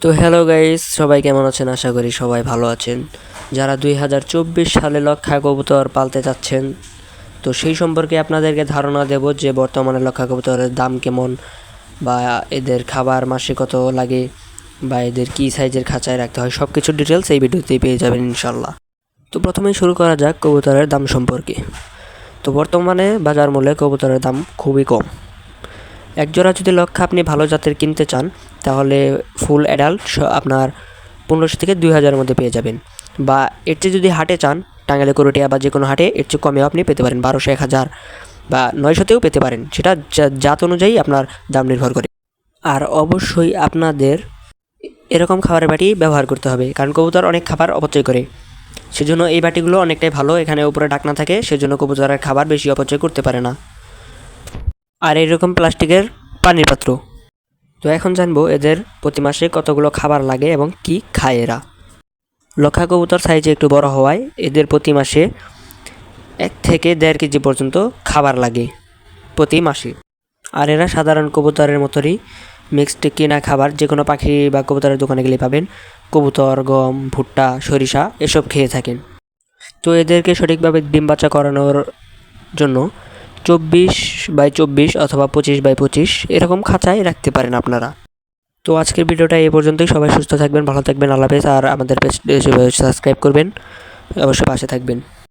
তো hello guys, সবাই কেমন আছেন? আশা করি সবাই ভালো আছেন। যারা ২০২৪ সালে লক্ষা কবুতর পালতে চাচ্ছেন, তো সেই সম্পর্কে আপনাদেরকে ধারণা দেব যে বর্তমানে লক্ষা কবুতরের দাম কেমন, বা এদের খাবার মাসে কত লাগে, বা এদের কী সাইজের খাঁচায় রাখতে হয়, সব কিছুর ডিটেলস এই ভিডিওতেই পেয়ে যাবেন ইনশাল্লাহ। তো প্রথমেই শুরু করা যাক কবুতরের দাম সম্পর্কে। তো বর্তমানে বাজার মূল্যে কবুতরের দাম খুবই কম। একজোড়া যদি লক্ষা আপনি ভালো জাতের কিনতে চান, তাহলে ফুল অ্যাডাল্ট আপনার ১৫০০ থেকে ২০০০-এর মধ্যে পেয়ে যাবেন। বা এর চেয়ে যদি হাটে চান, টাঙ্গাইলে করটিয়া বা যে কোনো হাটে এর চেয়ে কমেও আপনি পেতে পারেন, ১২০০, ১০০০ বা ৯০০-তেও পেতে পারেন। সেটা জাত অনুযায়ী আপনার দাম নির্ভর করে। আর অবশ্যই আপনাদের এরকম খাবারের বাটি ব্যবহার করতে হবে, কারণ কবুতর অনেক খাবার অপচয় করে। সেজন্য এই বাটিগুলো অনেকটাই ভালো, এখানে উপরে ঢাকনা থাকে, সেজন্য কবুতরের খাবার বেশি অপচয় করতে পারে না। আর এরকম প্লাস্টিকের পানির পাত্র। তো এখন জানবো এদের প্রতি মাসে কতগুলো খাবার লাগে এবং কি খায় এরা। লক্ষা কবুতর সাইজে একটু বড় হওয়ায় এদের প্রতি মাসে ১ থেকে ১.৫ কেজি পর্যন্ত খাবার লাগে প্রতি মাসে। আর এরা সাধারণ কবুতরের মতোই মিক্সড কিনা খাবার যে কোনো পাখি বা কবুতরের দোকানে গেলে পাবেন। কবুতর গম, ভুট্টা, সরিষা এসব খেয়ে থাকেন। তো এদেরকে সঠিকভাবে ডিম বাচ্চা করানোর জন্য ২৪x২৪ অথবা ২৫x২৫ এরকম খাঁচায় রাখতে পারেন আপনারা। তো আজকের ভিডিওটা এই পর্যন্তই। সবাই সুস্থ থাকবেন, ভালো থাকবেন, আল্লাহ হাফেজ। আর আমাদের পেজ সাবস্ক্রাইব করবেন, অবশ্যই পাশে থাকবেন।